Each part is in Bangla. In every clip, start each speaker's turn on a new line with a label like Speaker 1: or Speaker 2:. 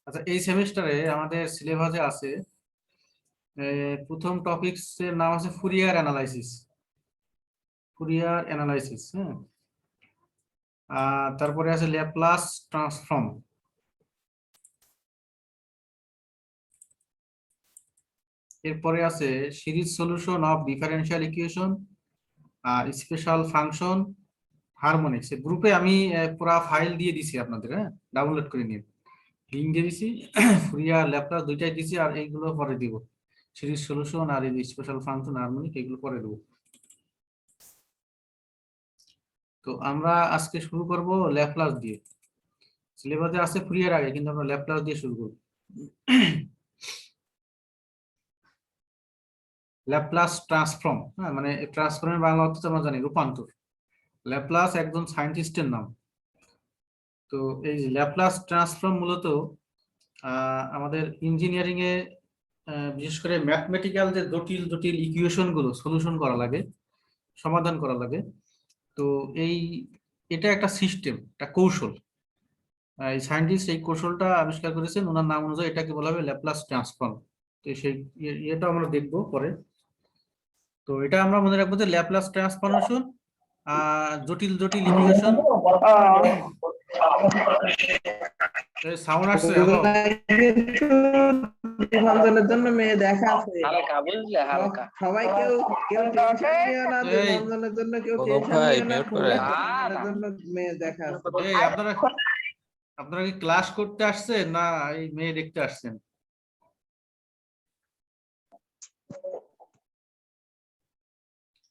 Speaker 1: আচ্ছা, এই সেমিস্টারে আমাদের সিলেবাসে আছে প্রথম টপিকস এর নাম আছে ফুরিয়ার অ্যানালাইসিস। ফুরিয়ার অ্যানালাইসিস, হ্যাঁ। তারপরে আছে ল্যাপ্লাস ট্রান্সফর্ম। এরপরে আছে series solution of differential equation, আর স্পেশাল ফাংশন, হারমোনিক্স। গ্রুপে আমি পুরা ফাইল দিয়ে দিছি আপনাদের, হ্যাঁ, ডাউনলোড করে নিন। লিঙ্ক দিয়ে দিছি। ফুরিয়ার ল্যাপ্লাস দুইটাই দিছি, আর এইগুলো পরে দিব। সিরিজ সলিউশন আর এই স্পেশাল ফাংশন, হারমোনিক, এগুলো পরে দেবো। তো আমরা আজকে শুরু করব ল্যাপ্লাস দিয়ে। সিলেবাসে আছে ফুরিয়ার আগে, কিন্তু আমরা ল্যাপ্লাস দিয়ে শুরু করব। ল্যাপ্লাস ট্রান্সফর্ম, হ্যাঁ, মানে ট্রান্সফর্মের বাংলা অর্থ আমরা জানি রূপান্তর। ল্যাপ্লাস একজন সায়েন্টিস্টের নাম। তো এই ল্যাপ্লাস ট্রান্সফর্ম মূলত আমাদের ইঞ্জিনিয়ারিং এ বিশেষ করে ম্যাথমেটিক্যাল যে জটিল জটিল ইকুয়েশন গুলো সলিউশন করা লাগে, সমাধান করা লাগে। তো এটা একটা সিস্টেম, একটা কৌশল। এই সায়েন্টিস্ট এই কৌশলটা আবিষ্কার করেছেন, ওনার নাম অনুযায়ী এটাকে বলা হবে ল্যাপ্লাস ট্রান্সফর্ম। তো সেই এটা আমরা দেখবো পরে। তো এটা আমরা মনে রাখবো যে ল্যাপ্লাস ট্রান্সফরমেশন, জটিল জটিল ইকুয়েশন। সাউন্ড আসছে? হ্যালো,
Speaker 2: বিভাজনের জন্য মেয়ে দেখা আছে।
Speaker 3: হালকা বুঝলে, হালকা।
Speaker 2: সবাই কেউ কেউ টেনশন নিও না, বিভাজনের জন্য কেউ টেনশন নিও না, বিভাজনের জন্য মেয়ে দেখা আছে।
Speaker 1: এই আপনারা কি ক্লাস করতে আসছেন না এই মেয়ে দেখতে আসছেন?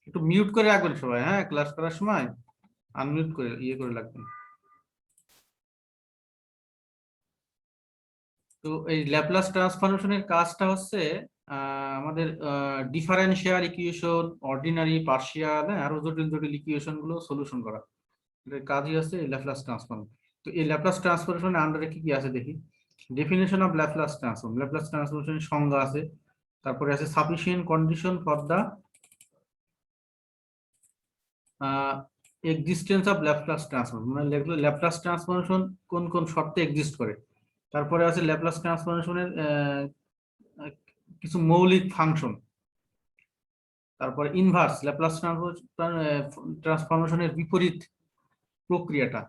Speaker 1: একটু মিউট করে রাখবেন সবাই, হ্যাঁ, ক্লাস করার সময় আনমিউট করে করে রাখবেন। তো এই ল্যাপ্লাস ট্রান্সফরমেশনের কাজটা হচ্ছে আমাদের ডিফারেনশিয়াল ইকুয়েশন, অর্ডিনারি, পার্শিয়াল, আরো জটিল জটিল ইকুয়েশন গুলো সলিউশন করা। এটার কাজই হচ্ছে এই ল্যাপ্লাস ট্রান্সফর্ম। তো এই ল্যাপ্লাস ট্রান্সফরমেশনের আন্ডারে কি কি আছে দেখি। Definition of Laplace transform, Laplace ট্রান্সফরমেশনের সংজ্ঞা আছে। তারপরে আছে sufficient condition for the existence of Laplace transform, মানে ল্যাপ্লাস ট্রান্সফরমেশন কোন কোন শর্তে এক্সিস্ট করে। তারপরে আছে ল্যাপ্লাস ট্রান্সফরমেশনের কিছু মৌলিক ফাংশন। তারপরে ইনভার্স ল্যাপ্লাস ট্রান্সফরমেশনের বিপরীত প্রক্রিয়াটা,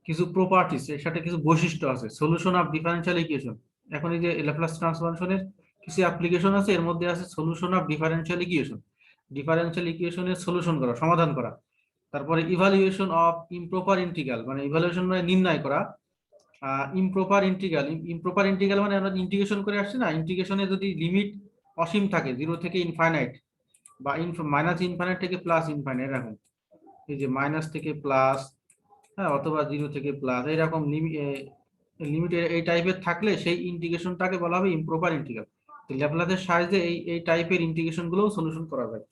Speaker 1: কিছু প্রপার্টিস, এর সাথে কিছু বৈশিষ্ট্য আছে। সলিউশন অফ ডিফারেনশিয়াল ইকুয়েশন, এখন এই যে ল্যাপ্লাস ট্রান্সফরমেশনের কিছু অ্যাপ্লিকেশন আছে, এর মধ্যে আছে solution of differential equation, differential ইকুয়েশনের সলিউশন করা, সমাধান করা। তারপরে ইভালুয়েশন অফ ইমপ্রপার ইন্টিগ্রাল, মানে ইভালুয়েশন মানে নির্ণয় করা। ইমপ্রপার ইন্টিগ্রাল, ইমপ্রপার ইন্টিগ্রাল মানে আমরা ইন্টিগ্রেশন করে আসছি না, ইন্টিগ্রেশনে যদি লিমিট অসীম থাকে, 0 থেকে ইনফাইনাইট, বা মাইনাস ইনফাইনাইট থেকে প্লাস ইনফাইনাইট, এরকম এই যে মাইনাস থেকে প্লাস, হ্যাঁ, অথবা 0 থেকে প্লাস, এইরকম লিমিট এই টাইপের থাকলে সেই ইন্টিগ্রেশনটাকে বলা হবে ইমপ্রপার ইন্টিগ্রাল। ল্যাপ্লাসের সাহায্যে এই টাইপের ইন্টিগ্রেশন গুলোও সলিউশন করা যায়।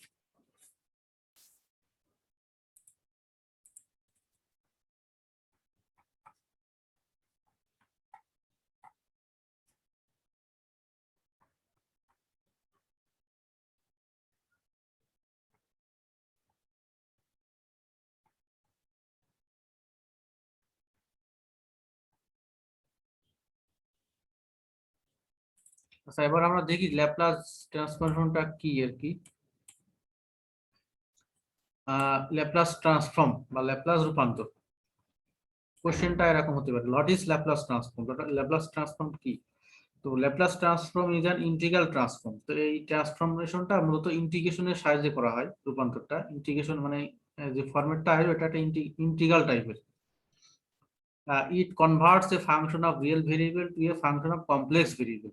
Speaker 1: আচ্ছা, এবার আমরা দেখি ল্যাপ্লাস ট্রান্সফরমেশনটা কি আর কি। ল্যাপ্লাস ট্রান্সফর্ম বা ল্যাপ্লাস রূপান্তর, কোশ্চেনটা এরকম হতে পারে, what is Laplace transform, Laplace transform কি। তো Laplace transform is an integral transform. তো এই ট্রান্সফরমেশনটা মূলত ইন্টিগ্রেশনের সাহায্যে করা হয়। রূপান্তরটা ইন্টিগ্রেশন মানে যে ফরম্যাটটা হয় ওটা একটা ইন্টিগ্রাল টাইপের। It converts a function of real variable to a function of complex variable.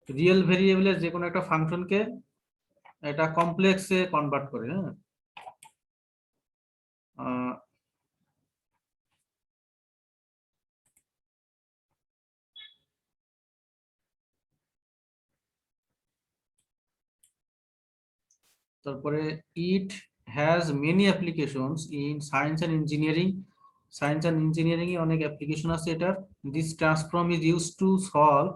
Speaker 1: Real ভেরিয়েবলের যে কোনো একটা ফাংশনকে এটা কমপ্লেক্সে কনভার্ট করে, হ্যাঁ। তারপরে it has many applications in science and engineering. Science and engineering এ অনেক অ্যাপ্লিকেশন আছে এটার। This transform is use to solve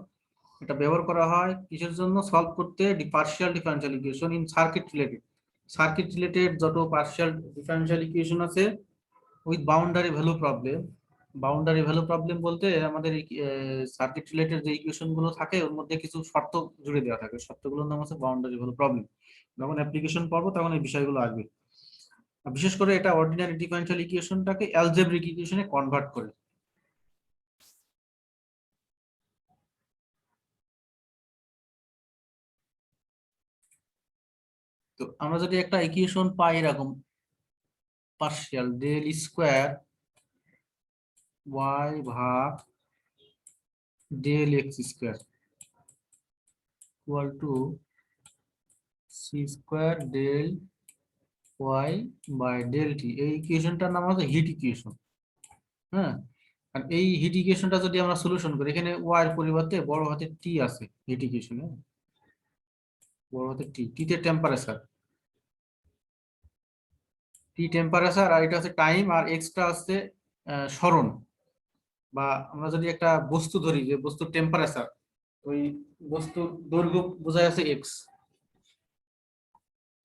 Speaker 1: এটা ব্যবহার করা হয় কিসের জন্য? সলভ করতে partial differential equation in circuit related যত পার্শিয়াল ডিফারেনশিয়াল ইকুয়েশন আছে with boundary value problem. Boundary value problem বলতে আমাদের সার্কিট রিলেটেড যে ইকুয়েশন গুলো থাকে ওর মধ্যে কিছু শর্ত জুড়ে দেওয়া থাকে, শর্তগুলোর নাম হচ্ছে বাউন্ডারি ভ্যালু প্রবলেম। যখন অ্যাপ্লিকেশন পড়বো তখন এই বিষয়গুলো আসবে। বিশেষ করে এটা অর্ডিনারি ডিফারেনশিয়াল ইকুয়েশনটাকে অ্যালজেব্রিক ইকুয়েশনে কনভার্ট করে। তো আমরা যদি একটা ইকুয়েশন পাই এরকম পার্শিয়াল ডেল স্কোয়ার ওয়াই ভাগ del x square equal to c square del y by del t, এই ইকুয়েশনটার নাম হচ্ছে হিট ইকুয়েশন। হ্যাঁ, আর এই হিট ইকুয়েশনটা যদি আমরা সলিউশন করি, এখানে ওয়াই এর পরিবর্তে বড় হাতের টি আছে হিট ইকুয়েশনে, বড় হাতের টি তে টেম্পারেচার, আর এটা হচ্ছে টাইম, আর এক্সটা হচ্ছে সরণ। বা আমরা যদি একটা বস্তু ধরি, যে বস্তুর টেম্পারেচার, ওই বস্তুর দৈর্ঘ্য বোঝায় আছে এক্স।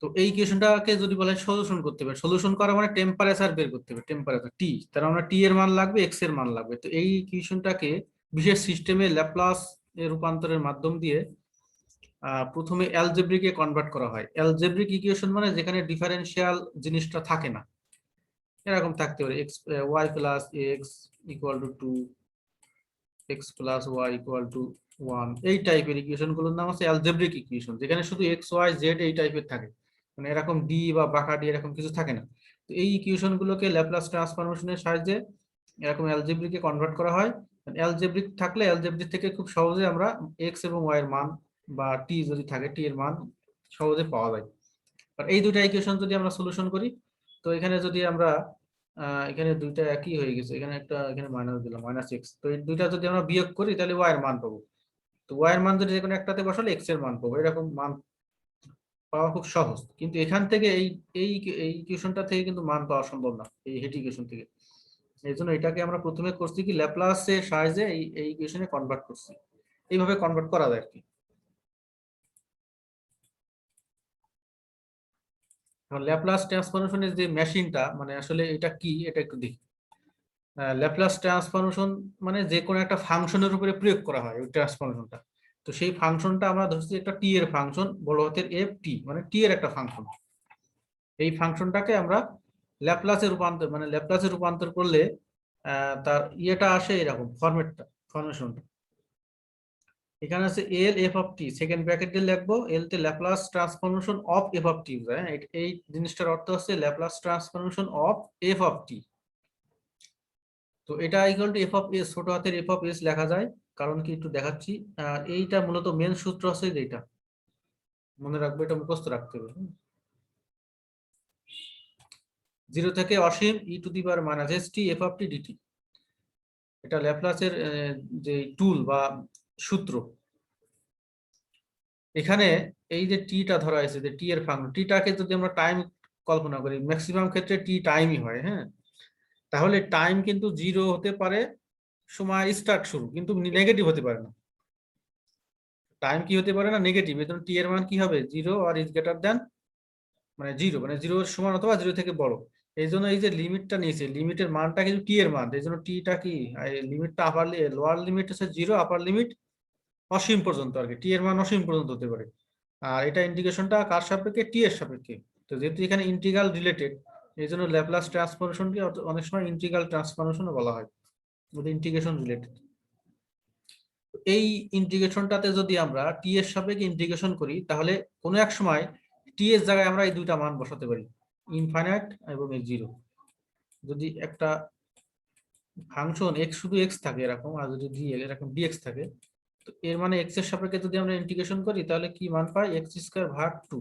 Speaker 1: তো এই ইকুয়েশনটাকে যদি বলে সলিউশন করতে হবে, সলিউশন করা মানে টেম্পারেচার বের করতে হবে, টেম্পারেচার টি, তার আমরা টি এর মান লাগবে, এক্স এর মান লাগবে। তো এই ইকুয়েশনটাকে বিশেষ সিস্টেমে ল্যাপ্লাস এর রূপান্তরের মাধ্যম দিয়ে প্রথমে অ্যালজেব্রিকে কনভার্ট করা হয়। অ্যালজেব্রিক ইকুয়েশন মানে যেখানে ডিফারেনশিয়াল জিনিসটা থাকে না, এরকম থাকতে পারে x y plus x equal to 2, x plus y equal to 1, এই টাইপের ইকুয়েশন গুলোর নাম হচ্ছে অ্যালজেব্রিক ইকুয়েশন, যেখানে শুধু এক্স ওয়াই জেড এই টাইপের থাকে, মানে এরকম ডি বা বাঁকা ডি এরকম কিছু থাকে না। তো এই ইকুয়েশন গুলোকে ল্যাপ্লাস ট্রান্সফরমেশনের সাহায্যে এরকম অ্যালজেব্রিকে কনভার্ট করা হয়। অ্যালজেব্রিক থাকলে অ্যালজেব্রিক থেকে খুব সহজে আমরা এক্স এবং ওয়াই এর মান বা টি যদি থাকে টি এর মান সহজে পাওয়া যায়। আর এই দুইটা ইকুয়েশন যদি আমরা সলিউশন করি, তো এখানে যদি আমরা এখানে দুইটা একই হয়ে গেছে, এখানে একটা এখানে মাইনাস দিলাম মাইনাস এক্স, তো এই দুইটা যদি আমরা বিয়োগ করি তাহলে ওয়াই এর মান পাবো। তো ওয়াই এর মান যদি যে কোনো একটাতে বসালে এক্স এর মান পাবো, এরকম মান পাওয়া খুব সহজ। কিন্তু এখান থেকে এই এই এই ইকুয়েশনটা থেকে কিন্তু মান পাওয়া সম্ভব না, এই হেড ইকুয়েশন থেকে। এই জন্য এটাকে আমরা প্রথমে করছি কি ল্যাপ্লাসের সাহায্যে এই ইকুয়েশনে কনভার্ট করছি। এইভাবে কনভার্ট করা যায় আর কি। ল্যাপ্লাস ট্রান্সফরমেশনের যে মেশিনটা, মানে আসলে এটা কি এটা একটু দেখি। ল্যাপ্লাস ট্রান্সফরমেশন মানে যে কোনো একটা ফাংশনের উপরে প্রয়োগ করা হয় ওই ট্রান্সফরমেশনটা। তো সেই ফাংশনটা আমরা ধরছি একটা টি এর ফাংশন, বড় হাতের এফ টি, মানে টি এর একটা ফাংশন। এই ফাংশনটাকে আমরা ল্যাপ্লাসে রূপান্তর করলে তার ইয়েটা আসে এরকম ফরমেশনটা। এখানে আছে L F of T, second bracket দিয়ে লিখবো এল তে Laplace transformation of F of T. এই জিনিসটার অর্থ হচ্ছে Laplace transformation of F of T. তো এটা equal to F of S, ছোট হাতের এফ অফ এস লেখা যায়, কারণ কি একটু দেখাচ্ছি। এইটা মূলত মেন সূত্র আছে যেটা মনে রাখবো, এটা মুখস্থ রাখতে হবে। 0 থেকে অসীম E to the power minus S T F of T DT, এটা ল্যাপ্লাসের যে টুল বা সূত্র। এখানে এই যে টিটা ধরা হয়েছে, যে টি এর ফাংশন, টিটাকে যদি আমরা টাইম কল্পনা করি, ম্যাক্সিমাম ক্ষেত্রে টি টাইমই হয়। হ্যাঁ, তাহলে টাইম কিন্তু 0 হতে পারে সময় স্টার্ট শুরু, কিন্তু নেগেটিভ হতে পারে না। টাইম কি হতে পারে না, নেগেটিভ। এই জন্য টি এর মান কি হবে 0 আর ইজ গ্রেটার দেন, মানে 0, মানে 0 এর সমান অথবা 0 থেকে বড়। এই জন্য এই যে লিমিটটা নিয়েছে, লিমিটের মানটা কিন্তু টি এর মান, এই জন্য টিটা কি লিমিটটা আপার লোয়ার লিমিট হচ্ছে 0, আপার লিমিট অসীম পর্যন্ত আর কি, টি এর মান অসীম পর্যন্ত হতে পারে। আর এটা ইন্টিগ্রেশনটা কার সাপেক্ষে, টি এর সাপেক্ষে। তো যেহেতু এখানে ইন্টিগ্রাল রিলেটেড, এই জন্য ল্যাপ্লাস ট্রান্সফরমেশনকে অনেক সময় ইন্টিগ্রাল ট্রান্সফরমেশনও বলা হয়, ইন্টিগ্রেশন রিলেটেড। এই ইন্টিগ্রেশনটাতে যদি আমরা টি এর সাপেক্ষে ইন্টিগ্রেশন করি, তাহলে কোনো এক সময় টি এর জায়গায় আমরা এই দুইটা মান বসাতে পারি, ইনফাইনাইট এবং জিরো। যদি একটা ফাংশন এক্স শুধু এক্স থাকে এরকম, আর যদি এরকম ডিএক্স থাকে, তো এর মানে এক্স এর সাপেক্ষে যদি আমরা ইন্টিগ্রেশন করি তাহলে কি মান পাই, এক্স স্কয়ার ভাগ 2।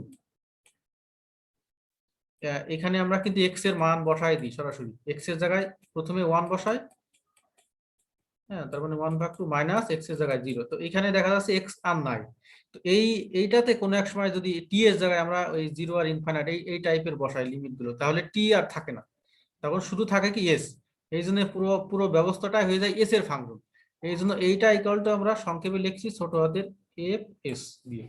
Speaker 1: এখানে আমরা কিন্তু এক্স এর মান বসাই দিই সরাসরি, এক্স এর জায়গায় প্রথমে 1 বসাই, হ্যাঁ, তার মানে 1 ভাগ 2 মাইনাস এক্স এর জায়গায় 0। তো এখানে দেখা যাচ্ছে এক্স আর নাই। তো এইটাতে কোনো এক সময় যদি টি এর জায়গায় আমরা ওই 0 আর ইনফাইনাইট এই টাইপের বসাই লিমিট গুলো, তাহলে টি আর থাকে না, তখন শুধু থাকে কি এস। এই জন্য পুরো পুরো ব্যবস্থাটা হয়ে যায় এস এর ফাংশন। এই জন্য এইটা ইকুয়াল টু আমরা সংক্ষেপে লিখছি ছোট হাতের এফ এস দিয়ে।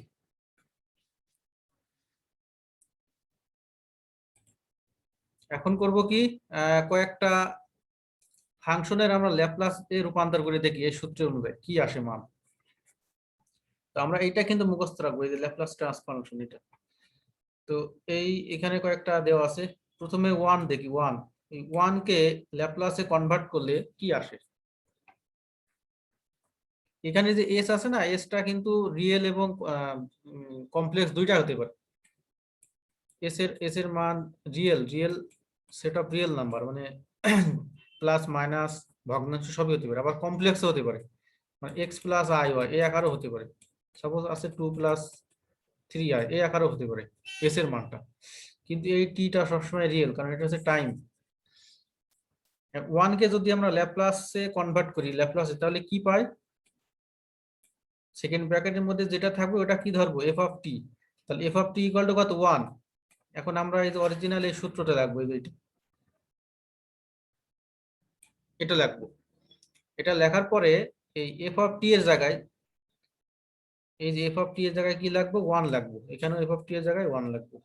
Speaker 1: এখন করব কি, কয়েকটা ফাংশনের আমরা ল্যাপ্লাস এ রূপান্তর করে দেখি এই সূত্র অনুযায়ী কি আসে মান। তো আমরা এইটা কিন্তু মুখস্থ রাখবো, এই যে ল্যাপ্লাস ট্রান্সফরমেশন এটা। তো এই এখানে কয়েকটা দেওয়া আছে। প্রথমে ওয়ান দেখি, ওয়ান, এই ওয়ান কে ল্যাপ্লাসে কনভার্ট করলে কি আসে। এখানে যে এস আছে না, এসটা কিন্তু রিয়েল এবং কমপ্লেক্স দুইটা হতে পারে। এস এর মান real, real set of real number, মানে প্লাস মাইনাস ভগ্নাংশ সবই হতে পারে, আবার কমপ্লেক্সও হতে পারে, মানে এক্স প্লাস আই ওয়াই এই আকারও হতে পারে। সাপোজ আছে 2+3i এই আকারও হতে পারে এস এর মানটা, কিন্তু এই টিটা সবসময় রিয়েল, কারণ এটা হচ্ছে টাইম। ওয়ান কে যদি আমরা ল্যাপ্লাসে কনভার্ট করি ল্যাপ্লাসে, তাহলে কি পাই, সেকেন্ড ব্র্যাকেটের মধ্যে যেটা থাকবে ওটা কি ধরবো, এফ অফ টি। তাহলে f of t equal two কত, 1। এখন আমরা এই যে অরিজিনাল এই সূত্রটা লাগবো, এই যে এটা লাগবো। এটা লেখার পরে এই এফ অফ টি এর জায়গায়, এই যে এফ অফ টি এর জায়গায় কি লাগবে, 1 লাগবে। এখানেও এফ অফ টি এর জায়গায় 1 লাগবে।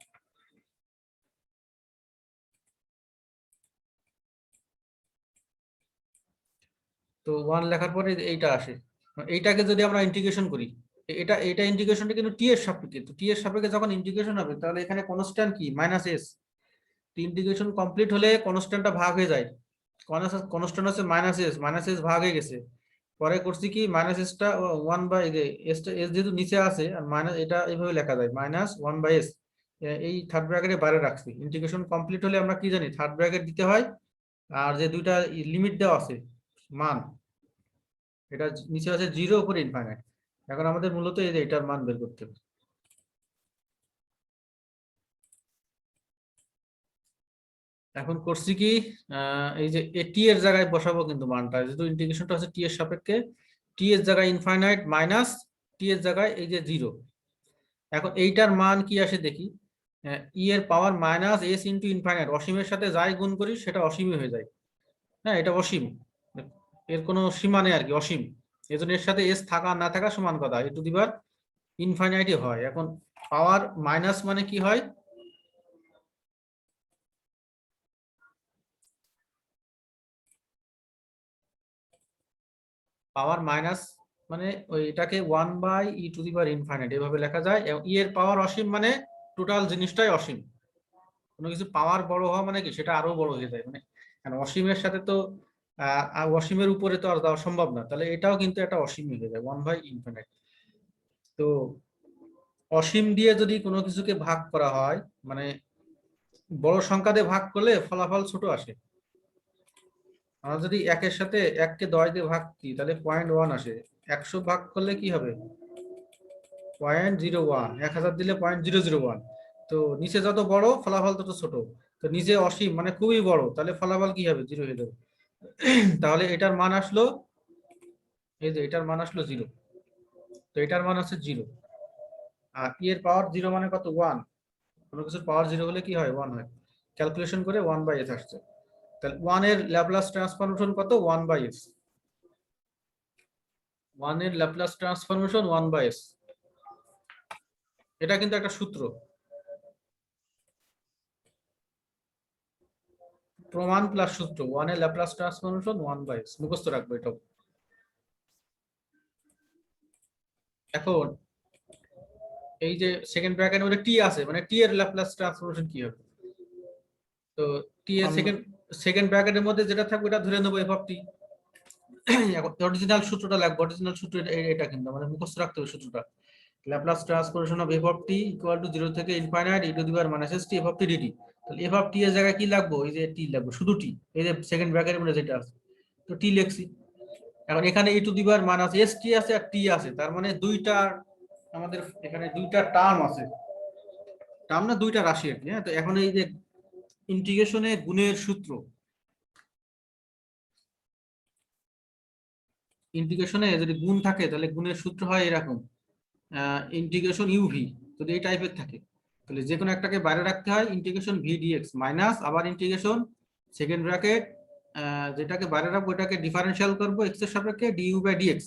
Speaker 1: তো 1 লেখার পরে এইটা আসে। এইটাকে যদি আমরা ইন্টিগ্রেশন করি, এটা ইন্টিগ্রেশনটা কিন্তু টি এর সাপেক্ষে, তো টি এর সাপেক্ষে যখন ইন্টিগ্রেশন হবে তাহলে এখানে কনস্ট্যান্ট কি, -s। ইন্টিগ্রেশন কমপ্লিট হলে কনস্ট্যান্টটা ভাগ হয়ে যায়, কনস্ট্যান্ট আছে -s ভাগ হয়ে গেছে। পরে করছি কি, -s টা 1/, s যেহেতু নিচে আছে আর মাইনাস, এটা এইভাবে লেখা যায় -1/s, এই থার্ড ব্র্যাকেটের বাইরে রাখছি। ইন্টিগ্রেশন কমপ্লিট হলে আমরা কি জানি, থার্ড ব্র্যাকেট দিতে হয়, আর যে দুইটা লিমিট দেওয়া আছে মান, এটা নিচে আছে 0 উপরে ইনফাইনাইট। এখন আমাদের মূলত এই যে এটার মান বের করতে হবে। এখন করছি কি, এই যে টি এর জায়গায় বসাবো কিন্তু মানটা, যেহেতু ইন্টিগ্রেশনটা হচ্ছে টি এর সাপেক্ষে, টি এর জায়গায় ইনফাইনাইট মাইনাস টি এর জায়গায় এই যে 0। এখন এইটার মান কি আসে দেখি, ই এর পাওয়ার -s ইন্টু ইনফাইনাইট, অসীমের সাথে যাই গুণ করি সেটা অসীমই হয়ে যায়। হ্যাঁ, এটা অসীম, এর কোনো সীমা নেই আর কি, অসীম। এজন্য এর সাথে এস থাকা না থাকা সমান কথা, e টু দি পাওয়ার ইনফাইনাইটই হয়। এখন পাওয়ার মাইনাস মানে কি হয়, পাওয়ার মাইনাস মানে ওইটাকে 1/e two the power infinite এভাবে লেখা যায়। এবং ই এর পাওয়ার অসীম মানে টোটাল জিনিসটাই অসীম। কোনো কিছু পাওয়ার বড় হওয়া মানে কি, সেটা আরো বড় হয়ে যায়, মানে কারণ অসীমের সাথে তো অসীমের উপরে তো আর যাওয়া সম্ভব না, তাহলে এটাও কিন্তু একটা অসীম হয়ে যায়, 1/ইনফিনিট। তো অসীম দিয়ে যদি কোনো কিছুকে ভাগ করা হয়, মানে বড় সংখ্যা দিয়ে ভাগ করলে ফলাফল ছোট আসে। আমরা যদি 1 এর সাথে 1 কে 10 দিয়ে ভাগ করি তাহলে 0.1 আসে। 100 ভাগ করলে কি হবে, 0.01। 1000 দিলে 0.001। তো নিচে যত বড় ফলাফল তত ছোট। তো নিচে অসীম মানে খুবই বড়, তাহলে ফলাফল কি হবে, 0 হয়ে যাবে। তাহলে এটার মান আসলো, এই যে এটার মান আসলো 0। তো এটার মান আছে 0, আর ই এর পাওয়ার 0 মানে কত, 1। কোনো কিছুর পাওয়ার 0 হলে কি হয়, 1 হয়। ক্যালকুলেশন করে 1/s আসছে। তাহলে 1 এর ল্যাপ্লাস ট্রান্সফরমেশন কত, 1/s। 1 এর ল্যাপ্লাস ট্রান্সফরমেশন 1/s, এটা কিন্তু একটা সূত্র, প্রমাণ প্লাস সূত্র। 1 এর ল্যাপ্লাস ট্রান্সফরমেশন 1/s, মুখস্থ রাখবো এটাও। এখন এই যে সেকেন্ড ব্র্যাকেটের মধ্যে টি আছে, মানে টি এর ল্যাপ্লাস ট্রান্সফরমেশন কি হবে, তো টি এর সেকেন্ড ব্র্যাকেটের মধ্যে যেটা থাকবে এটা ধরে নেবো এফ অফ টি। অরিজিনাল সূত্রটা লাগবে, অরিজিনাল সূত্র এটা কিন্তু মানে মুখস্থ রাখতে হবে সূত্রটা। Laplace transformation of F of t equal to 0 থেকে infinite e to the power -s t f of T dt. তাহলে এফ অফ টি এর জায়গায় কি লাগবে, এই যে টি লাগবে, শুধু টি, এই যে সেকেন্ড ব্র্যাকেটের মধ্যে যেটা আছে, তো টি লিখছি। এখন এখানে e to the power -s t আছে আর টি আছে, তার মানে দুইটা আমাদের এখানে দুইটা টার্ম আছে, টার্ম না দুইটা রাশি আর কি। হ্যাঁ, তো এখন এই যে ইন্টিগ্রেশনে গুণের সূত্র, ইন্টিগ্রেশনে যদি গুণ থাকে তাহলে গুণের সূত্র হয় এরকম, ইন্টিগ্রেশন ইউভি যদি এই টাইপের থাকে, তাহলে যে কোনো একটাকে বাইরে রাখতে হয়, ইন্টিগ্রেশন ভি ডিএক্স মাইনাস আবার ইন্টিগ্রেশন সেকেন্ড ব্র্যাকেট যেটাকে বাইরে রাখবো ওটাকে ডিফারেনশিয়াল করবো এক্স এর সাপেক্ষে ডিইউ বাই ডিএক্স,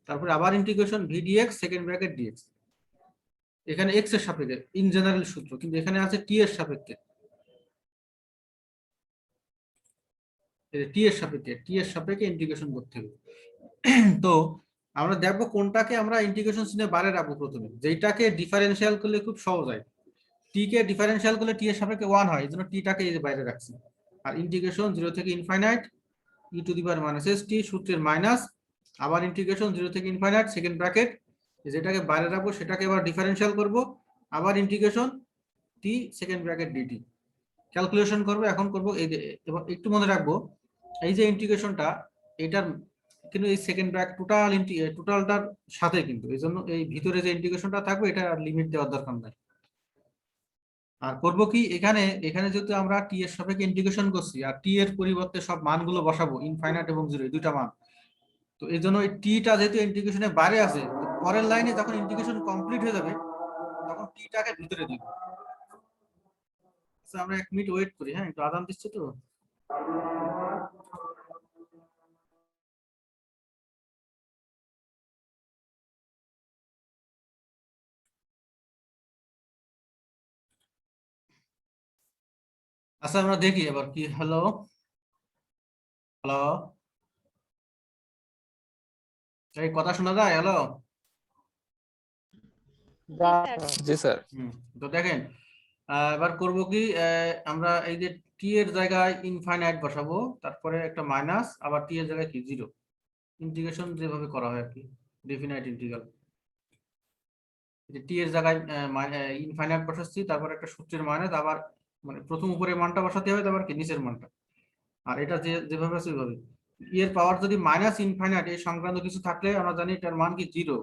Speaker 1: তারপরে আবার integration v dx second bracket dx. এখানে এক্স এর সাপেক্ষে ইন জেনারেল সূত্র, কিন্তু এখানে আছে টি এর সাপেক্ষে, টি এর সাপেক্ষে ইন্টিগ্রেশন করতে হবে। তো আমরা দেখবো কোনটাকে আমরা ইন্টিগ্রেশন চিহ্নে বাইরে রাখবো প্রথমে, যেটাকে ডিফারেনশিয়াল করলে খুব সহজ হয়। টি কে ডিফারেনশিয়াল করলে টি এর সাপেক্ষে 1 হয়, এই জন্য টিটাকে এই যে বাইরে রাখছি। আর ইন্টিগ্রেশন 0 থেকে infinite e to the power minus S T সূত্রের মাইনাস, আবার ইন্টিগ্রেশন 0 থেকে ইনফাইনাইট সেকেন্ড ব্র্যাকেট, যেটাকে বাইরে রাখবো সেটাকে এবার ডিফারেনশিয়াল করব, আবার ইন্টিগ্রেশন টি সেকেন্ড ব্র্যাকেট ডিটি ক্যালকুলেশন করব। এখন করব এই যে, এবার একটু মনে রাখবো এই যে ইন্টিগ্রেশনটা এটার কিন্তু এই সেকেন্ড ব্র্যাকেট টোটালটার সাথে, কিন্তু এই জন্য এই ভিতরে যে ইন্টিগ্রেশনটা থাকবে এটা লিমিট দেওয়ার দরকার নাই। আর করব কি, এখানে যেহেতু আমরা টি এর সাপেক্ষে ইন্টিগ্রেশন করছি আর টি এর পরিবর্তে সব মানগুলো বসাবো ইনফাইনাইট এবং 0 এই দুইটা মান, তো এই জন্য এই টিটা যেহেতু ইন্টিগ্রেশনের বাইরে আছে, পরের লাইনে যখন ইন্টিগ্রেশন কমপ্লিট হয়ে যাবে তখন টিটাকে ভিতরে দিব। আচ্ছা আমরা 1 মিনিট ওয়েট করি, হ্যাঁ একটু আদান দিচ্ছে তো। আচ্ছা আমরা দেখি এবার কি। হ্যালো হ্যালো, এই কথা শোনা যায়? হ্যালো,
Speaker 3: জি স্যার।
Speaker 1: তো দেখেন এবার করব কি, আমরা এই যে টি এর জায়গায় ইনফাইনাইট বসাবো, তারপরে একটা মাইনাস, আবার টি এর জায়গায় কি 0, ইন্টিগ্রেশন যেভাবে করা হয় আর কি, ডেফিনাইট ইন্টিগ্রাল। টি এর জায়গায় ইনফাইনাইট বসাচ্ছি, তারপর একটা সূত্রের মাইনাস, আবার মানে প্রথম উপরে মানটা বসাতে হবে, তারপর কি নিচের মানটা, আর এটা যেভাবে আছে ওইভাবে। এর পাওয়ার যদি মাইনাস ইনফাইনাইট এই সংক্রান্ত কিছু থাকলে আমরা জানি এটার মান কি 0,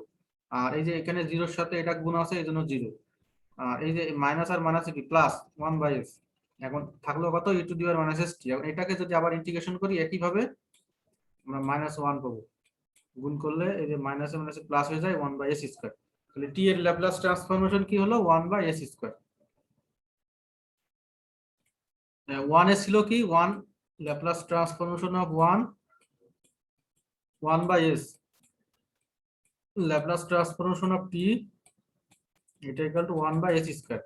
Speaker 1: আর এই যে এখানে 0-র সাথে এটা গুণ আছে এই জন্য 0, আর এই যে মাইনাস আর মাইনাস কি প্লাস 1/s, এখন থাকলো কত E to the power minus S T. এখন এটাকে যদি আবার ইন্টিগ্রেশন করি একইভাবে আমরা -1 পাবো, গুণ করলে এই যে মাইনাসে মাইনাসে প্লাস হয়ে যায় 1/s স্কয়ার। তাহলে টি এর ল্যাপ্লাস ট্রান্সফরমেশন কি হলো 1/s স্কয়ার। 1 এ ছিল কি 1 Laplace transformation of 1/s Laplace transformation of T, এটা ইকুয়াল টু 1/s স্কয়ার।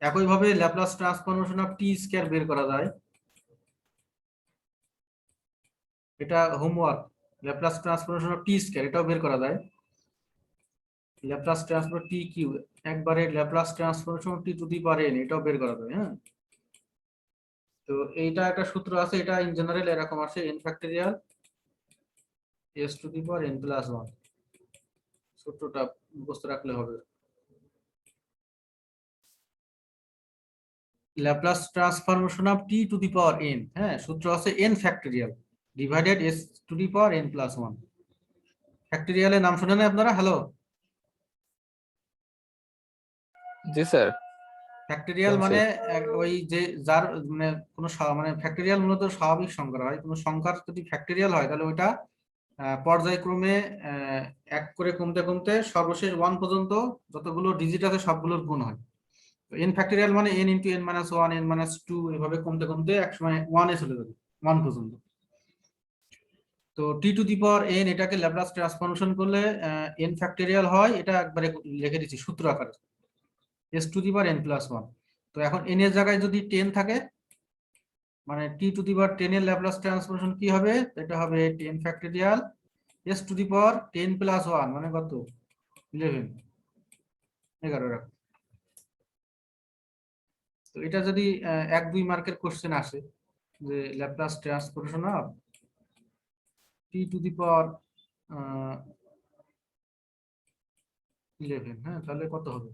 Speaker 1: একইভাবে Laplace transformation of T square বের করা যায়, এটা homework. Laplace transformation of T square এটাও বের করা যায়, ল্যাপ্লাস ট্রান্সফর্ম টি কিউ একবারে Laplace transformation T to the power n এটাও বের করা যায়। হ্যাঁ, তো এইটা একটা সূত্র আছে, এটা ইন জেনারেল এরকম আসে n factorial s to the power n plus 1, সূত্রটা মুখস্থ রাখলে হবে। Laplace transformation of T to the power n, হ্যাঁ সূত্র আছে n factorial divided s to the power n plus 1। ফ্যাক্টরিয়ালের নাম শুনেন আপনারা? হ্যালো,
Speaker 3: জি স্যার।
Speaker 1: ফ্যাক্টরিয়াল মানে ওই যে যার মানে কোনো মানে ফ্যাক্টরিয়াল মূলত স্বাভাবিক সংখ্যা হয়, কোনো সংখ্যার যদি ফ্যাক্টরিয়াল হয় তাহলে ওইটা পর্যায়ক্রমে 1 করে কমতে কমতে সর্বশেষ 1 পর্যন্ত যতগুলো ডিজিট আছে সবগুলোর গুণ হয়। তো n ফ্যাক্টরিয়াল মানে n into n minus 1 n minus 2 এভাবে কমতে কমতে একসময় 1 এ চলে যাবে, 1 পর্যন্ত। তো টি টু দি পাওয়ার n এটাকে ল্যাপ্লাস ট্রান্সফরমেশন করলে n ফ্যাক্টরিয়াল হয়, এটা একবারে লিখে দিচ্ছি সূত্র আকারে s to the power n plus 1। তো এখন n এর জায়গায় যদি 10 থাকে মানে টি টু দি পাওয়ার 10 এর ল্যাপ্লাস ট্রান্সফরমেশন কি হবে, এটা হবে 10 factorial s to the power 10 plus 1 মানে কত 11 11। তো এটা যদি 1-2 মার্কের কোশ্চেন আসে যে Laplace transformation of T to the power 11, হ্যাঁ তাহলে কত হবে,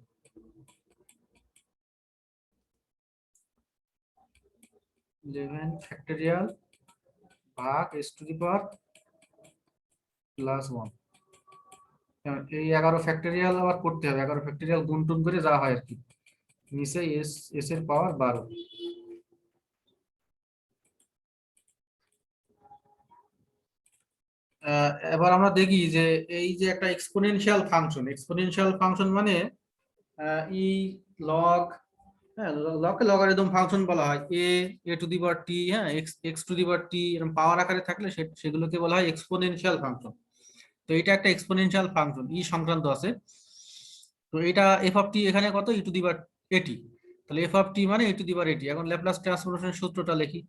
Speaker 1: ফ্যাক্টরিয়াল ভাগ s to the power plus 1। এই 11 ফ্যাক্টরিয়াল আবার করতে হবে, 11 ফ্যাক্টরিয়াল গুণ টুন করে যা হয় আর কি, নিচে s এর পাওয়ার 12। এবার আমরা দেখি যে এই যে একটা এক্সপোনেনশিয়াল ফাংশন মানে ই লগ হ্যাঁ, লগারিদম ফাংশন বলা হয়। এ টু দি পাওয়ার টি, হ্যাঁ, এক্স টু দি পাওয়ার টি এরকম পাওয়ার আকারে থাকলে সেগুলোকে বলা হয় এক্সপোনেনশিয়াল ফাংশন। তো এটা একটা এক্সপোনেনশিয়াল ফাংশন, ই সংক্রান্ত আছে। তো এটা এফ অফ টি এখানে কত, ই টু দি পাওয়ার এটি, তাহলে এফ অফ টি মানে ই টু দি পাওয়ার এটি। এখন ল্যাপ্লাস ট্রান্সফরমেশনের সূত্রটা লিখি,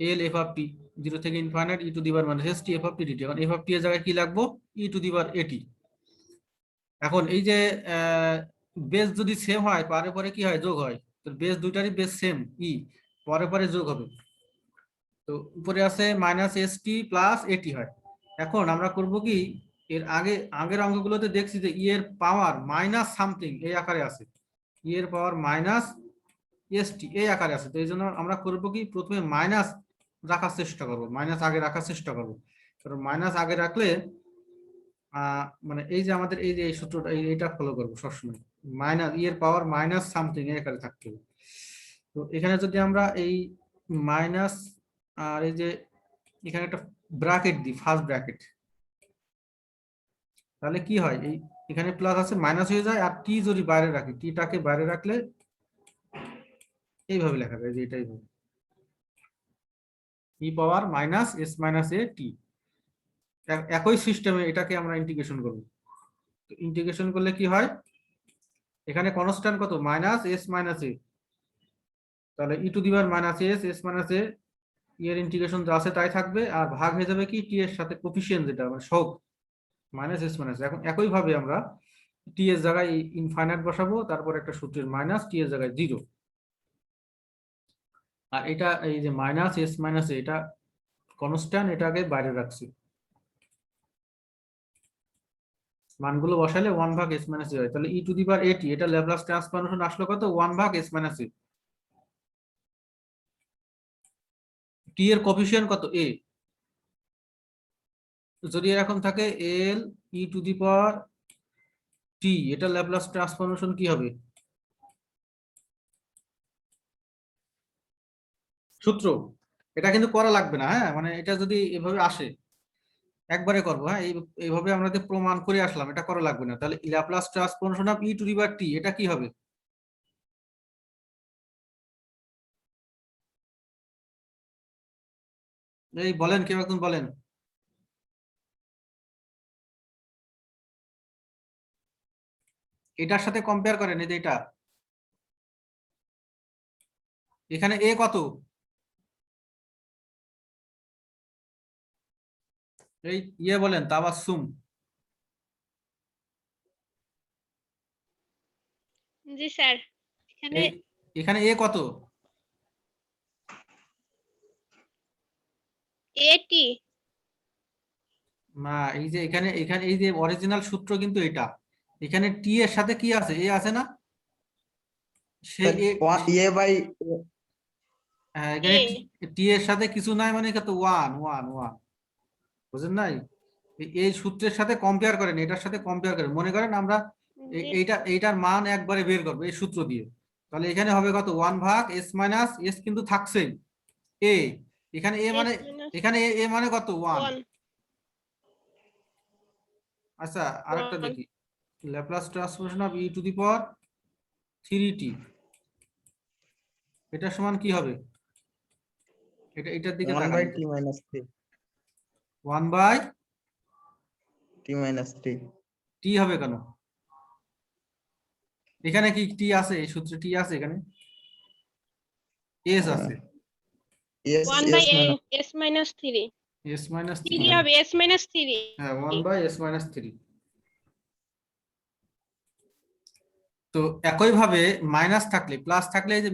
Speaker 1: এল এফ অফ টি, 0 থেকে infinite e to the power minus S T F of T dt. এখন এফ অফ টি এর জায়গায় কি লাগবো, ই টু দি পাওয়ার এটি। এখন এই যে বেস যদি সেম হয়, পরে পরে কি হয়, যোগ হয়। তো বেস দুইটারই বেস সেম, ই পরে পরে যোগ হবে। তো উপরে আছে মাইনাস এস টি প্লাস এটি হয়। এখন আমরা করব কি, এর আগের অঙ্কগুলোতে দেখছি যে ই এর পাওয়ার মাইনাস সামথিং এই আকারে আছে, ই এর পাওয়ার মাইনাস এস টি এই আকারে আছে। তো এই জন্য আমরা করব কি, প্রথমে মাইনাস রাখার চেষ্টা করব, মাইনাস আগে রাখার চেষ্টা করব। কারণ মাইনাস আগে রাখলে মানে এই যে আমাদের এই যে এই সূত্রটা এইটা ফলো করবো সবসময়, মাইনাস ই এর পাওয়ার মাইনাস সামথিং এই আকারে থাকতে হবে। তো এখানে যদি আমরা এই মাইনাস আর এই যে এখানে একটা ব্র্যাকেট দিই, ফার্স্ট ব্র্যাকেট, তাহলে কি হয়, এই এখানে প্লাস আছে মাইনাস হয়ে যায়। আর টি যদি বাইরে রাখি, টিটাকে বাইরে রাখলে এইভাবে লেখা যায়, যে এটাই হবে ই পাওয়ার মাইনাস এস মাইনাস এ টি। একই সিস্টেমে এটাকে আমরা ইন্টিগ্রেশন করব। তো ইন্টিগ্রেশন করলে কি হয়, এখানে কনস্ট্যান্ট কত, মাইনাস এস মাইনাস এ, তাহলে E to the power minus S S minus A, এর ইন্টিগ্রেশন যা আছে তাই থাকবে, আর ভাগ হয়ে যাবে কি টি এর সাথে কোফিশিয়েন্ট যেটা মানে সহগ, মাইনাস এস মাইনাস। এখন একই ভাবে আমরা টি এর জায়গায় ইনফাইনাইট বসাবো, তারপর একটা সূত্রের মাইনাস, টি এর জায়গায় 0। আর এটা এই যে মাইনাস এস মাইনাস এটা কনস্ট্যান্ট, এটাকে বাইরে রাখছি, মানগুলো বসালে 1 ভাগ এস মাইনাস এ হয়। তাহলে ই টু দি পাওয়ার এটি, এটা ল্যাপ্লাস ট্রান্সফরমেশন আসলো কত, 1 ভাগ এস মাইনাস এ। টি এর কোফিশিয়েন্ট কত, এ। যদি এরকম থাকে এল ই টু দি পাওয়ার টি, এটা ল্যাপ্লাস ট্রান্সফরমেশন কি হবে, সূত্র। এটা কিন্তু করা লাগবে না, হ্যাঁ, মানে এটা যদি এভাবে আসে একবারে করবো, হ্যাঁ, এইভাবে আমরা যে প্রমাণ করে আসলাম, এটা করা লাগবে না। তাহলে Laplace transformation of E to the power T, এটা কি হবে, এই বলেন, কেউ একজন বলেন। এটার সাথে কম্পেয়ার করেন, এই যে এটা, এখানে এ কত, এই ইয়ে বলেন তাবাসসুম,
Speaker 4: জি স্যার, এখানে
Speaker 1: এখানে এ কত,
Speaker 4: এটি
Speaker 1: না এই যে এখানে এখানে এই যে অরিজিনাল সূত্র কিন্তু এটা, এখানে টি এর সাথে কি আছে, এ আছে না, সে
Speaker 2: এ বাই
Speaker 1: এখানে
Speaker 4: এ
Speaker 1: টি এর সাথে কিছু নাই, মানে কত, ওয়ান ওয়ান ওয়ান, বুঝেন নাই। এই সূত্রের সাথে কম্পেয়ার করেন, এটার সাথে কম্পেয়ার করেন, মনে করেন আমরা এইটার মান একবারে বের করবো এই সূত্র দিয়ে, তাহলে এখানে হবে কত, 1 ভাগ এস মাইনাস এস কিন্তু থাকছেই, এ, এখানে এ মানে, এখানে এ মানে কত, 1।
Speaker 4: 1
Speaker 1: আচ্ছা আরেকটা দেখি, Laplace transformation of E to the power 3t, এটা সমান কি হবে, এটার দিকে
Speaker 2: 1
Speaker 1: তাকান,
Speaker 2: by t minus 3,
Speaker 1: 1 by
Speaker 2: t minus 3।
Speaker 1: T হবে কেন, এখানে কি টি আছে, এই সূত্রে টি আছে, এখানে এস আছে,
Speaker 2: s
Speaker 4: 1 by
Speaker 2: s
Speaker 4: s minus 3
Speaker 1: s minus
Speaker 4: 3 হবে s minus 3
Speaker 1: হ্যাঁ 1 বাই এস মাইনাস 3। তো একই ভাবে মাইনাস থাকলে প্লাস থাকলে এই যে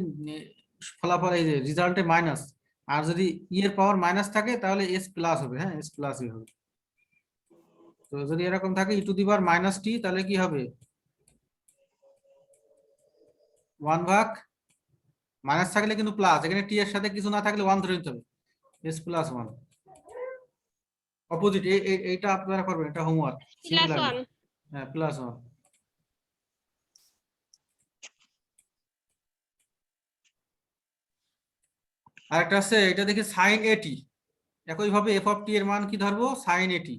Speaker 1: ফলাফল এই যে রেজাল্টে মাইনাস, আর যদি ই এর পাওয়ার মাইনাস থাকে তাহলে এস প্লাস হবে, হ্যাঁ এস প্লাসই হবে। তো যদি এরকম থাকে ই টু দি পাওয়ার মাইনাস টি, তাহলে কি হবে, 1 ভাগ, মাইনাস থাকলে কিন্তু প্লাস, এখানে টি এর সাথে কিছু না থাকলে 1 ধরে নিতে হবে, এস প্লাস 1, অপোজিট। এইটা আপনারা করবেন, এটা হোমওয়ার্ক,
Speaker 4: plus 1
Speaker 1: হ্যাঁ প্লাস 1। আরেকটা আছে, এটা দেখি সাইন এটি, একই ভাবে এফ অফ টি এর মান কি ধরবো, সাইন এটি।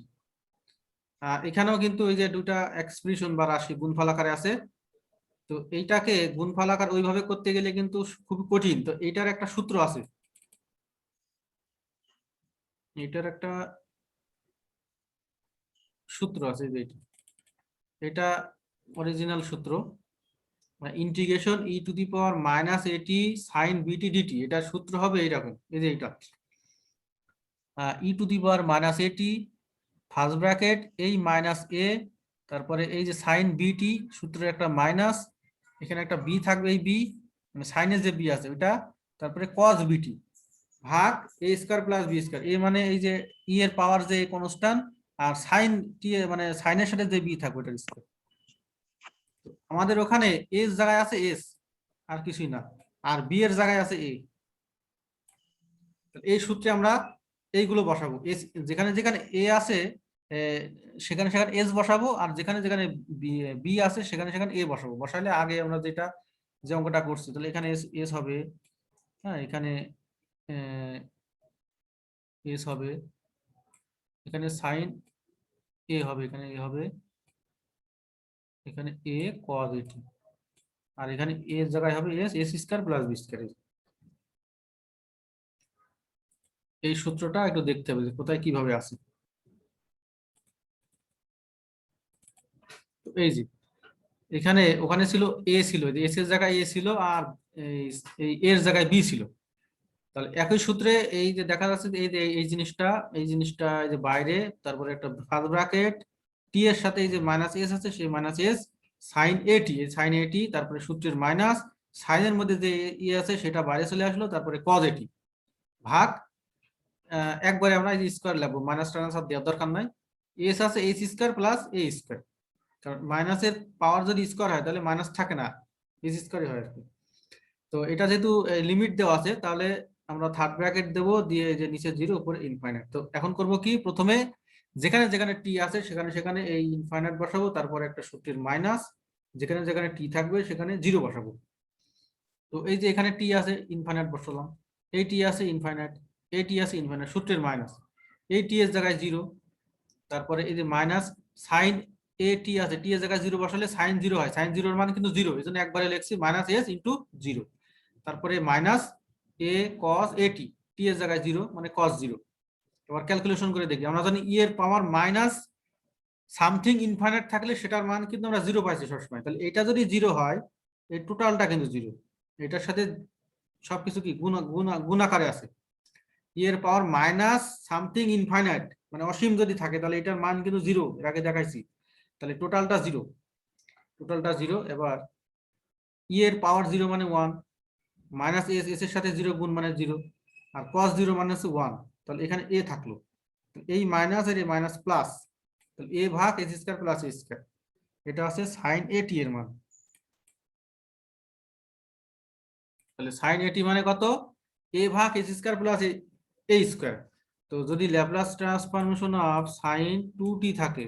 Speaker 1: এখানেও কিন্তু এই যে দুটা এক্সপ্রেশন বা রাশি গুণফল আকারে আছে, তো এইটাকে গুণফল আকার ওইভাবে করতে গেলে কিন্তু খুব কঠিন। তো এইটার একটা সূত্র আছে, এটার একটা সূত্র আছে যে এটা অরিজিনাল সূত্র, integration E to the power minus এটি সাইন বিটি ডিটি। এটার সূত্র হবে এইরকম, এই যে এইটা ই টু দি পাওয়ার মাইনাস এটি ফার্স্ট ব্র্যাকেট এই মাইনাস এ, তারপরে এই যে সাইন বিটি সূত্রের একটা মাইনাস, এখানে একটা বি থাকবে, এই বি মানে সাইনের যে বি আছে ওইটা, তারপরে কস বিটি ভাগ এ স্কয়ার প্লাস বি স্কয়ার। এ মানে এই যে ই এর পাওয়ার যে কনস্ট্যান্ট, আর সাইন টি মানে সাইনের সাথে যে বি থাকবে ওটার স্কয়ার। আমাদের ওখানে এস জায়গায় আছে এস, আর কিছুই না, আর বি এর জায়গায় আছে এ। এই সূত্রে আমরা এইগুলো বসাবো, এস যেখানে যেখানে এ আছে সেখানে সেখানে এস বসাবো, আর যেখানে যেখানে বি আছে সেখানে সেখানে এ বসাবো। বসালে আগে আমরা যেটা যে অঙ্কটা করছি, তাহলে এখানে এস এস হবে, হ্যাঁ এখানে এস হবে, এখানে সাইন এ হবে, এখানে এ হবে, এখানে এ কজ এটি, আর এখানে এ এর জায়গায় হবে s s square plus b square. এই সূত্রটা একটু দেখতে হবে যে কোথায় কিভাবে আছে। তো এই যে এখানে ওখানে ছিল এ ছিল, এস এর জায়গায় এ ছিল, আর এই এর জায়গায় বি ছিল। তাহলে একই সূত্রে এই যে দেখা যাচ্ছে যে এই যে এই জিনিসটা এই যে বাইরে, তারপরে একটা ফার্স্ট ব্র্যাকেট টি এর সাথে এই যে মাইনাস এস আছে, সেই মাইনাস এস সাইন এটি, এই সাইন এটি, তারপরে সূত্রের মাইনাস সাইনের মধ্যে যে ই আছে সেটা বাইরে চলে আসলো, তারপরে কজ এটি ভাগ একবারে আমরা এই স্কয়ার লাগবো, মাইনাস টাইনাস আর দেওয়ার দরকার নাই। এস আছে এইচ স্কয়ার প্লাস এ স্কয়ার, কারণ মাইনাসের পাওয়ার যদি স্কয়ার হয় তাহলে মাইনাস থাকে না, এইচ স্কয়ারই হয় আর কি। তো এটা যেহেতু লিমিট দেওয়া আছে, তাহলে আমরা থার্ড ব্র্যাকেট দেবো, দিয়ে যে নিচে জিরো উপরে ইনফাইনাইট। তো এখন করব কি, প্রথমে যেখানে যেখানে টি আছে সেখানে সেখানে এই ইনফাইনাইট বসাবো, তারপরে একটা সূত্রের মাইনাস, যেখানে যেখানে টি থাকবে সেখানে জিরো বসাবো। তো এই যে এখানে টি আছে ইনফাইনাইট বসালাম, এই টি আছে ইনফাইনাইট, এই টি আছে ইনফাইনাইট, সূত্রের মাইনাস, এই টি এর জায়গায় জিরো, তারপরে এই যে মাইনাস সাইন এ টি আছে, টি এর জায়গায় জিরো বসালে সাইন জিরো হয়, সাইন জিরোর মান কিন্তু জিরো, এই জন্য একবারে লিখছি মাইনাস এস ইন্টু জিরো, তারপরে মাইনাস এ কস এ টি, টি এর জায়গায় জিরো মানে কস জিরো। এবার ক্যালকুলেশন করে দেখি, আমরা জানি ই এর পাওয়ার মাইনাস সামথিং ইনফাইনাইট থাকলে সেটার মান কিন্তু আমরা জিরো পাইছি সবসময়, তাহলে এটা যদি জিরো হয় এই টোটালটা কিন্তু জিরো, এটার সাথে সবকিছু কি গুণাকারে আছে। ই এর পাওয়ার মাইনাস সামথিং ইনফাইনাইট মানে অসীম যদি থাকে তাহলে এটার মান কিন্তু জিরো, এর আগে দেখাইছি, তাহলে টোটালটা জিরো, টোটালটা জিরো। এবার ই এর পাওয়ার জিরো মানে ওয়ান, মাইনাস এস, এস এর সাথে জিরো গুণ মানে জিরো, আর কস জিরো মানে হচ্ছে ওয়ান, তাহলে এখানে এ থাকলো, এই মাইনাস আর এই মাইনাস প্লাস, তাহলে এ ভাগ এস স্কয়ার প্লাস এ স্কয়ার, এটা আছে সাইন এটি এর মান। তাহলে সাইন এটি মানে কত, এ ভাগ এস স্কয়ার প্লাস এ স্কয়ার। তো যদি Laplace transformation of sign 2t থাকে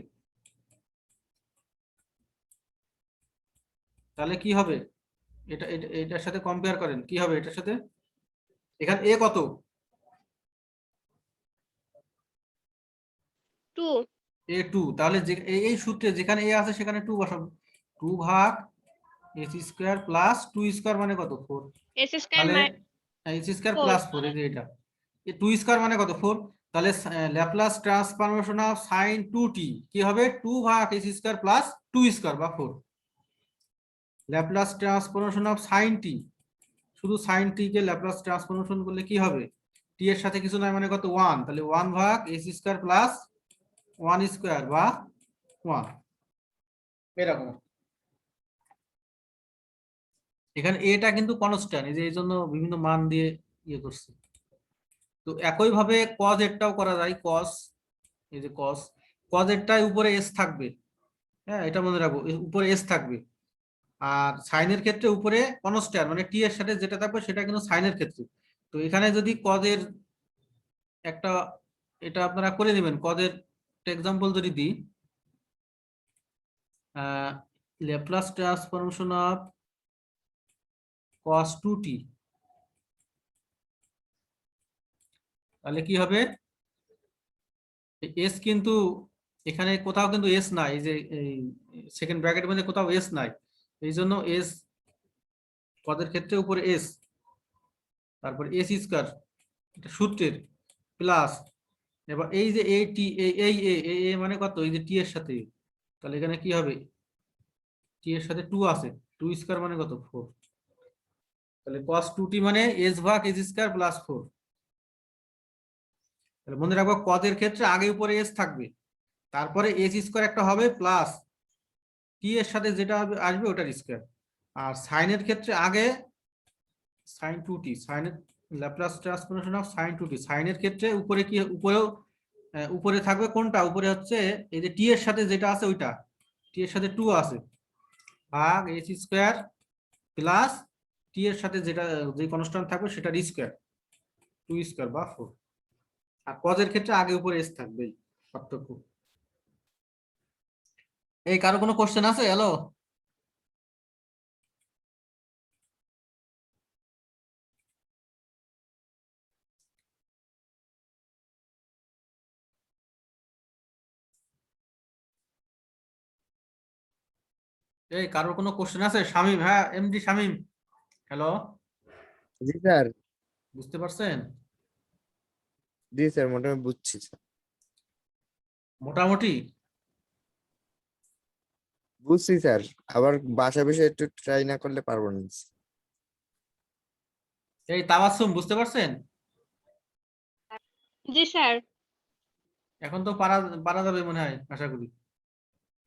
Speaker 1: তাহলে কি হবে, এটা এটার সাথে কম্পেয়ার করেন কি হবে এটার সাথে, এখানে এ কত,
Speaker 4: 2
Speaker 1: এ 2, তাহলে এই সূত্রে যেখানে এ আছে সেখানে 2 বসাবো, 2 ভাগ এস স্কয়ার প্লাস 2 স্কয়ার মানে কত 4,
Speaker 4: s স্কয়ার
Speaker 1: তাহলে এস স্কয়ার
Speaker 4: 4
Speaker 1: প্লাস 4, এই যে এটা 2 স্কয়ার মানে কত 4, তাহলে Laplace transformation of sign 2t কি হবে, 2 ভাগ এস স্কয়ার প্লাস 2 স্কয়ার বা 4। ল্যাপ্লাস ট্রান্সফরমেশন অফ সাইন টি, শুধু সাইন টি কে ল্যাপ্লাস ট্রান্সফরমেশন করলে কি হবে, টি এর সাথে কিছু নাই মানে কত 1, তাহলে 1 ভাগ এস স্কয়ার প্লাস 1 স্কয়ার বা 1, এরকম। এখানে এটা কিন্তু কনস্ট্যান্ট, এই যে এই জন্য বিভিন্ন মান দিয়ে ইয়ে করছি। তো একই ভাবে কজ এরটাও করা যায়, কজ এই যে কজ এরটাই উপরে এস থাকবে, হ্যাঁ এটা মনে রাখবো, উপরে এস থাকবে, আর সাইনের ক্ষেত্রে উপরে কনস্ট্যান্ট মানে টি এর সাথে যেটা থাকবে সেটা কিন্তু সাইনের ক্ষেত্রে। তো এখানে যদি কজের একটা, এটা আপনারা করে নেবেন, কজের একটা এক্সাম্পল যদি দিই, Laplace transformation of cos 2t, তাহলে কি হবে, এস কিন্তু এখানে কোথাও কিন্তু এস নাই, এই যে সেকেন্ড ব্র্যাকেটের মধ্যে কোথাও এস নাই, এই জন্য এস পদের ক্ষেত্রে উপরে এস, তারপর এস স্কয়ার এটা সূত্রের প্লাস, এবার এই যে এ টি এই মানে কত, এই যে টি এর সাথে, তাহলে এখানে কি হবে, টি এর সাথে 2 আছে, 2 স্কয়ার মানে কত 4, তাহলে cos 2t মানে s ভাগ s স্কয়ার প্লাস 4। তাহলে মনে রাখবো পদের ক্ষেত্রে আগে উপরে s থাকবে, তারপরে s স্কয়ার একটা হবে প্লাস টি এর সাথে যেটা আসবে ওটার স্কয়ার। আর সাইনের ক্ষেত্রে আগে sin 2t, সাইনের Laplace transformation of sin 2t, সাইনের ক্ষেত্রে উপরে কি উপরেও উপরে থাকবে কোনটা, উপরে হচ্ছে এই যে টি এর সাথে যেটা আছে ওইটা, টি এর সাথে 2 আছে ভাগ s স্কয়ার প্লাস টি এর সাথে যেটা যে কনস্ট্যান্ট থাকবে সেটার স্কয়ার 2 স্কয়ার বা 4। আর কজের ক্ষেত্রে আগে উপরে s থাকবে, পার্থক্য। এই কারো কোনো কোশ্চেন আছে? হ্যালো, এই কারোর কোনো কোশ্চেন আছে? শামীম, হ্যাঁ এমডি শামীম, হ্যালো,
Speaker 5: জি স্যার।
Speaker 1: বুঝতে পারছেন?
Speaker 5: জি স্যার, মোটামুটি বুঝছি স্যার।
Speaker 1: মোটামুটি
Speaker 5: বুঝছি স্যার, আবার বাসা বিষয়ে একটু ট্রাই না করলে পারবো না।
Speaker 1: এই তাবাসসুম বুঝতে পারছেন?
Speaker 4: জি স্যার।
Speaker 1: এখন তো পারা পারা যাবে মনে হয়, আশা করি।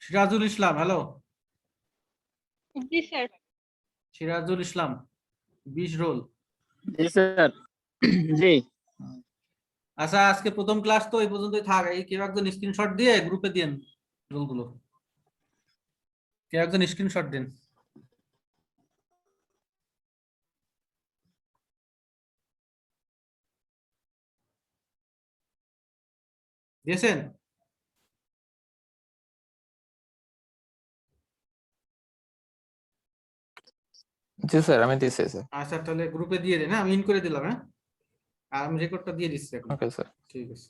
Speaker 1: সিরাজুল ইসলাম, হ্যালো,
Speaker 4: জি স্যার।
Speaker 1: সিরাজুল ইসলাম 20 রোল।
Speaker 6: জি স্যার। জি।
Speaker 1: আচ্ছা, আজকে প্রথম ক্লাস তো এই পর্যন্তই থাক। এই কেউ একজন স্ক্রিনশট দিয়ে গ্রুপে দিন রোলগুলো, কেউ একজন স্ক্রিনশট দিন। দিয়েছেন?
Speaker 3: জি স্যার, আমি দিচ্ছি স্যার।
Speaker 1: আচ্ছা তাহলে গ্রুপে দিয়ে দিন, হ্যাঁ আমি ইন করে দিলাম, হ্যাঁ আর আমি রেকর্ডটা দিয়ে দিচ্ছি এখন।
Speaker 3: Okay sir.
Speaker 1: ঠিক আছে।